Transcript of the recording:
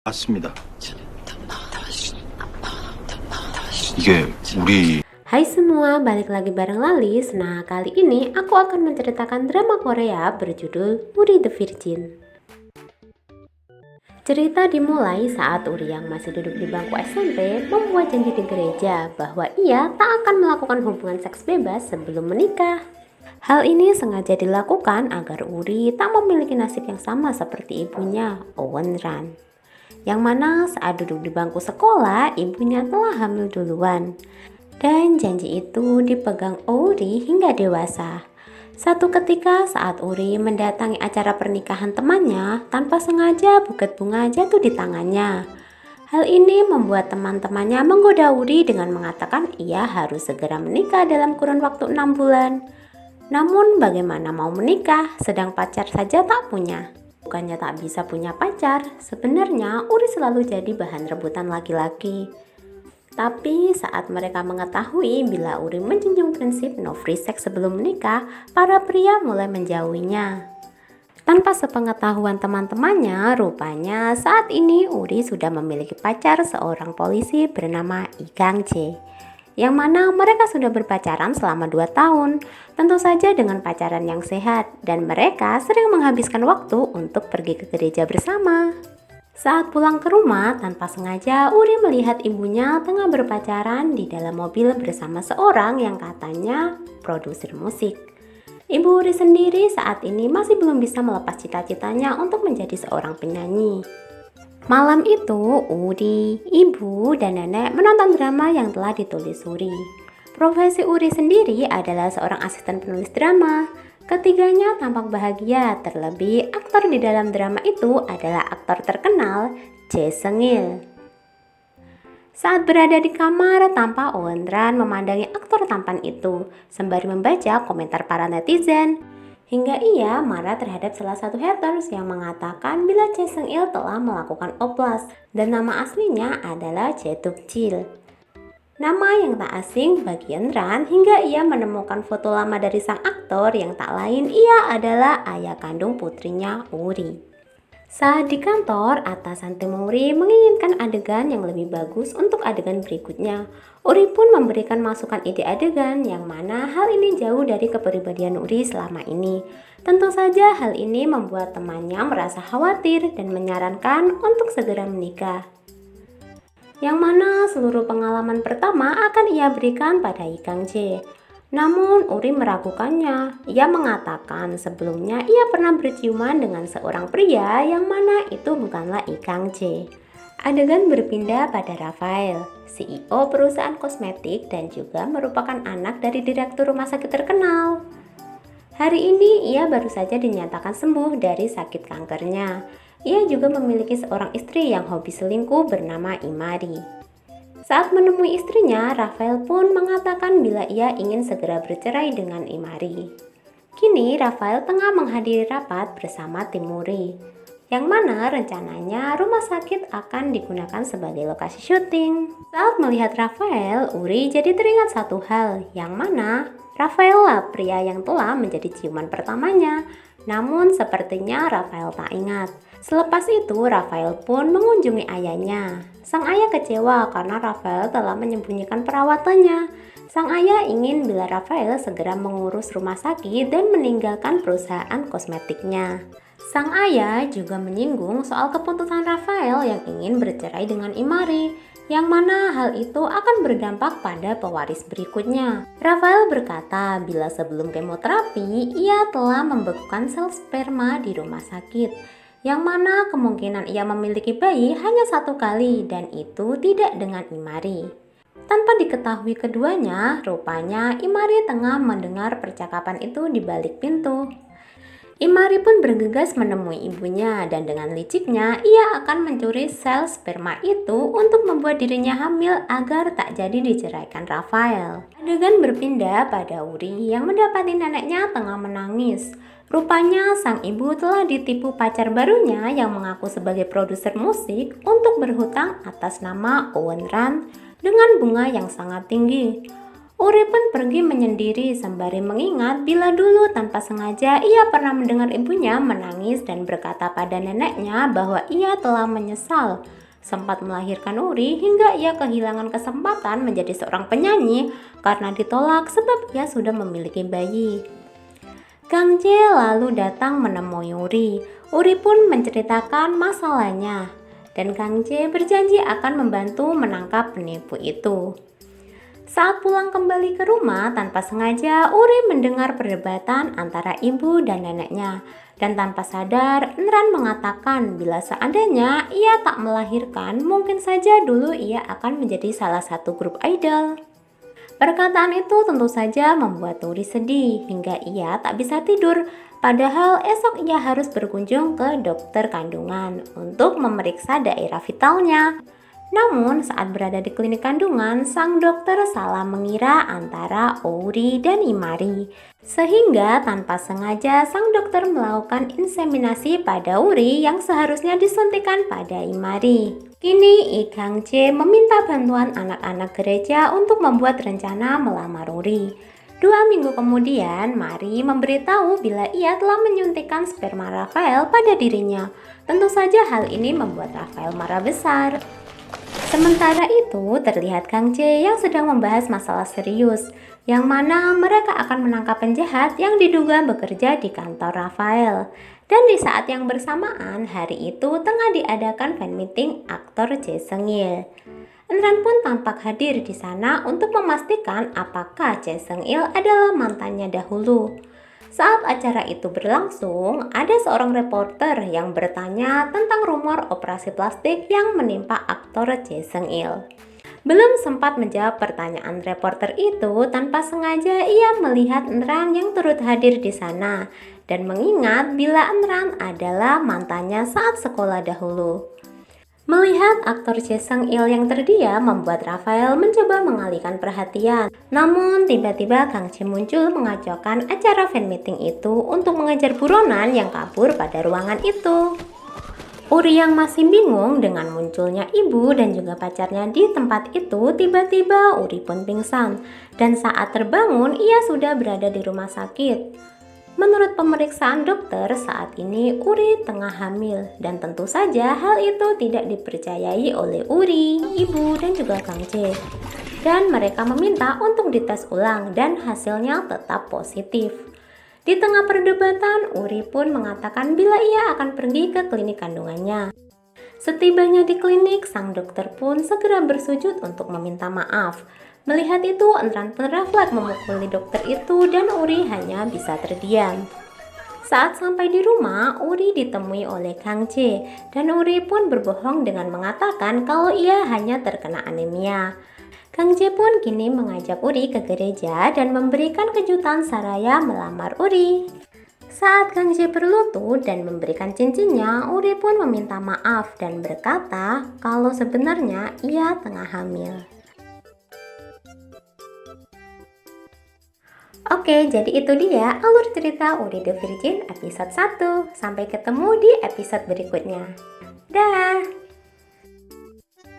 맞습니다. 이게 우리 Hai semua, balik lagi bareng Lalis. Nah, kali ini aku akan menceritakan drama Korea berjudul Uri the Virgin. Cerita dimulai saat Uri yang masih duduk di bangku SMP membuat janji di gereja bahwa ia tak akan melakukan hubungan seks bebas sebelum menikah. Hal ini sengaja dilakukan agar Uri tak memiliki nasib yang sama seperti ibunya, Owen Ran. Yang mana saat duduk di bangku sekolah, ibunya telah hamil duluan. Dan janji itu dipegang Uri hingga dewasa. Satu ketika saat Uri mendatangi acara pernikahan temannya, tanpa sengaja buket bunga jatuh di tangannya. Hal ini membuat teman-temannya menggoda Uri dengan mengatakan ia harus segera menikah dalam kurun waktu 6 bulan. Namun bagaimana mau menikah sedang pacar saja tak punya? Bukannya tak bisa punya pacar, sebenarnya Uri selalu jadi bahan rebutan laki-laki. Tapi saat mereka mengetahui bila Uri menjunjung prinsip no free sex sebelum menikah, para pria mulai menjauhinya. Tanpa sepengetahuan teman-temannya, rupanya saat ini Uri sudah memiliki pacar seorang polisi bernama Lee Kang-jae. Yang mana mereka sudah berpacaran selama 2 tahun, tentu saja dengan pacaran yang sehat, dan mereka sering menghabiskan waktu untuk pergi ke gereja bersama. Saat pulang ke rumah, tanpa sengaja Uri melihat ibunya tengah berpacaran di dalam mobil bersama seorang yang katanya produser musik. Ibu Uri sendiri saat ini masih belum bisa melepas cita-citanya untuk menjadi seorang penyanyi. Malam itu, Uri, ibu, dan nenek menonton drama yang telah ditulis Uri. Profesi Uri sendiri adalah seorang asisten penulis drama. Ketiganya tampak bahagia, terlebih aktor di dalam drama itu adalah aktor terkenal, Jae Seung-il. Saat berada di kamar, tampak Owen Ran memandangi aktor tampan itu, sembari membaca komentar para netizen. Hingga ia marah terhadap salah satu haters yang mengatakan bila Jae Seung-il telah melakukan oplas dan nama aslinya adalah Jae Duk-jil. Nama yang tak asing bagi Ran hingga ia menemukan foto lama dari sang aktor yang tak lain ia adalah ayah kandung putrinya Uri. Saat di kantor, atasan tim Uri menginginkan adegan yang lebih bagus untuk adegan berikutnya. Uri pun memberikan masukan ide adegan yang mana hal ini jauh dari kepribadian Uri selama ini. Tentu saja hal ini membuat temannya merasa khawatir dan menyarankan untuk segera menikah. Yang mana seluruh pengalaman pertama akan ia berikan pada Lee Kang-jae. Namun Uri meragukannya. Ia mengatakan sebelumnya ia pernah berciuman dengan seorang pria yang mana itu bukanlah Lee Kang-jae. Adegan berpindah pada Rafael, CEO perusahaan kosmetik dan juga merupakan anak dari direktur rumah sakit terkenal. Hari ini ia baru saja dinyatakan sembuh dari sakit kankernya. Ia juga memiliki seorang istri yang hobi selingkuh bernama Imari. Saat menemui istrinya, Rafael pun mengatakan bila ia ingin segera bercerai dengan Imari. Kini Rafael tengah menghadiri rapat bersama tim Uri, yang mana rencananya rumah sakit akan digunakan sebagai lokasi syuting. Saat melihat Rafael, Uri jadi teringat satu hal, yang mana Rafael lah pria yang telah menjadi ciuman pertamanya. Namun sepertinya Rafael tak ingat. Selepas itu, Rafael pun mengunjungi ayahnya. Sang ayah kecewa karena Rafael telah menyembunyikan perawatannya. Sang ayah ingin bila Rafael segera mengurus rumah sakit dan meninggalkan perusahaan kosmetiknya. Sang ayah juga menyinggung soal keputusan Rafael yang ingin bercerai dengan Imari, yang mana hal itu akan berdampak pada pewaris berikutnya. Rafael berkata bila sebelum kemoterapi, ia telah membekukan sel sperma di rumah sakit, yang mana kemungkinan ia memiliki bayi hanya 1 kali dan itu tidak dengan Imari. Tanpa diketahui keduanya, rupanya Imari tengah mendengar percakapan itu di balik pintu. Imari pun bergegas menemui ibunya dan dengan liciknya ia akan mencuri sel sperma itu untuk membuat dirinya hamil agar tak jadi diceraikan Rafael. Adegan berpindah pada Uri yang mendapati neneknya tengah menangis. Rupanya sang ibu telah ditipu pacar barunya yang mengaku sebagai produser musik untuk berhutang atas nama Owen Ran dengan bunga yang sangat tinggi. Uri pun pergi menyendiri sembari mengingat bila dulu tanpa sengaja ia pernah mendengar ibunya menangis dan berkata pada neneknya bahwa ia telah menyesal sempat melahirkan Uri hingga ia kehilangan kesempatan menjadi seorang penyanyi karena ditolak sebab ia sudah memiliki bayi. Kang Jae lalu datang menemui Uri. Uri pun menceritakan masalahnya dan Kang Jae berjanji akan membantu menangkap penipu itu. Saat pulang kembali ke rumah, tanpa sengaja Uri mendengar perdebatan antara ibu dan neneknya. Dan tanpa sadar, Enran mengatakan bila seandainya ia tak melahirkan, mungkin saja dulu ia akan menjadi salah satu grup idol. Perkataan itu tentu saja membuat Uri sedih hingga ia tak bisa tidur. Padahal esok ia harus berkunjung ke dokter kandungan untuk memeriksa daerah vitalnya. Namun saat berada di klinik kandungan, sang dokter salah mengira antara Uri dan Imari. Sehingga tanpa sengaja sang dokter melakukan inseminasi pada Uri yang seharusnya disuntikan pada Imari. Kini I Kang Jae meminta bantuan anak-anak gereja untuk membuat rencana melamar Uri. 2 minggu kemudian, Mari memberitahu bila ia telah menyuntikkan sperma Rafael pada dirinya. Tentu saja hal ini membuat Rafael marah besar. Sementara itu, terlihat Kang Jae yang sedang membahas masalah serius, yang mana mereka akan menangkap penjahat yang diduga bekerja di kantor Rafael. Dan di saat yang bersamaan, hari itu tengah diadakan fan meeting aktor Jae Seung-il. Enran pun tampak hadir di sana untuk memastikan apakah Jae Seung-il adalah mantannya dahulu. Saat acara itu berlangsung, ada seorang reporter yang bertanya tentang rumor operasi plastik yang menimpa aktor Jae Seung-il. Belum sempat menjawab pertanyaan reporter itu, tanpa sengaja ia melihat Enran yang turut hadir di sana dan mengingat bila Enran adalah mantannya saat sekolah dahulu. Melihat aktor Jae Seung-il yang terdiam membuat Rafael mencoba mengalihkan perhatian. Namun tiba-tiba Kang Jae muncul mengacaukan acara fan meeting itu untuk mengejar buronan yang kabur pada ruangan itu. Uri yang masih bingung dengan munculnya ibu dan juga pacarnya di tempat itu, tiba-tiba Uri pun pingsan. Dan saat terbangun ia sudah berada di rumah sakit. Menurut pemeriksaan dokter, saat ini Uri tengah hamil dan tentu saja hal itu tidak dipercayai oleh Uri, ibu dan juga Kang Jae. Dan mereka meminta untuk dites ulang dan hasilnya tetap positif. Di tengah perdebatan, Uri pun mengatakan bila ia akan pergi ke klinik kandungannya. Setibanya di klinik, sang dokter pun segera bersujud untuk meminta maaf. Melihat itu, Enran pun refleks memukuli dokter itu dan Uri hanya bisa terdiam. Saat sampai di rumah, Uri ditemui oleh Kang Jae dan Uri pun berbohong dengan mengatakan kalau ia hanya terkena anemia. Kang Jae pun kini mengajak Uri ke gereja dan memberikan kejutan saraya melamar Uri. Saat Kang Jae berlutut dan memberikan cincinnya, Uri pun meminta maaf dan berkata kalau sebenarnya ia tengah hamil. Oke, jadi itu dia alur cerita Uri the Virgin episode 1. Sampai ketemu di episode berikutnya. Dah!